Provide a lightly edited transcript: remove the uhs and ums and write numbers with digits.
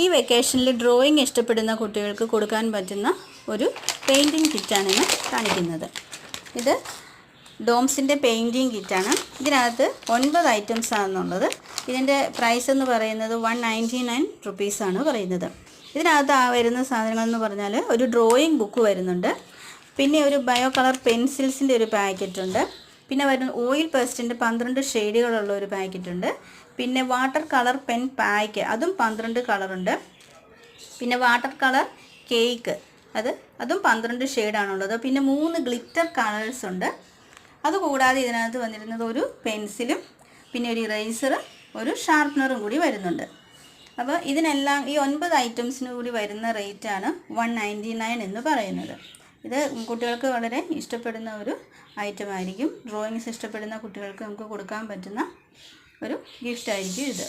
ഈ വെക്കേഷനിൽ ഡ്രോയിങ് ഇഷ്ടപ്പെടുന്ന കുട്ടികൾക്ക് കൊടുക്കാൻ പറ്റുന്ന ഒരു പെയിൻറ്റിങ് കിറ്റാണ് ഇന്ന് കാണിക്കുന്നത്. ഇത് ഡോംസിൻ്റെ പെയിൻറ്റിങ് കിറ്റാണ്. ഇതിനകത്ത് 9 ഐറ്റംസ് ആണെന്നുള്ളത്. ഇതിൻ്റെ പ്രൈസ് എന്ന് പറയുന്നത് 199 റുപ്പീസാണ് പറയുന്നത്. ഇതിനകത്ത് വരുന്ന സാധനങ്ങളെന്ന് പറഞ്ഞാൽ ഒരു ഡ്രോയിങ് ബുക്ക് വരുന്നുണ്ട്, പിന്നെ ഒരു ബയോ കളർ പെൻസിൽസിൻ്റെ ഒരു പാക്കറ്റ് ഉണ്ട്, പിന്നെ വരുന്ന ഓയിൽ പേസ്റ്റിൻ്റെ 12 ഷെയ്ഡുകളുള്ള ഒരു പാക്കറ്റ് ഉണ്ട്, പിന്നെ വാട്ടർ കളർ പെൻ പായ്ക്ക് അതും 12 കളറുണ്ട്, പിന്നെ വാട്ടർ കളർ കേക്ക് അതും 12 ഷെയ്ഡാണുള്ളത്, പിന്നെ 3 ഗ്ലിറ്റർ കളേഴ്സ് ഉണ്ട്. അതുകൂടാതെ ഇതിനകത്ത് വന്നിരുന്നത് ഒരു പെൻസിലും പിന്നെ ഒരു ഇറേസർ ഒരു ഷാർപ്നറും കൂടി വരുന്നുണ്ട്. അപ്പോൾ ഇതിനെല്ലാം ഈ 9 ഐറ്റംസിന് കൂടി വരുന്ന റേറ്റാണ് 199 എന്ന് പറയുന്നത്. ഇത് കുട്ടികൾക്ക് വളരെ ഇഷ്ടപ്പെടുന്ന ഒരു ഐറ്റം ആയിരിക്കും. ഡ്രോയിങ്സ് ഇഷ്ടപ്പെടുന്ന കുട്ടികൾക്ക് നമുക്ക് കൊടുക്കാൻ പറ്റുന്ന ഒരു ഗിഫ്റ്റ് ആയിരിക്കും ഇത്.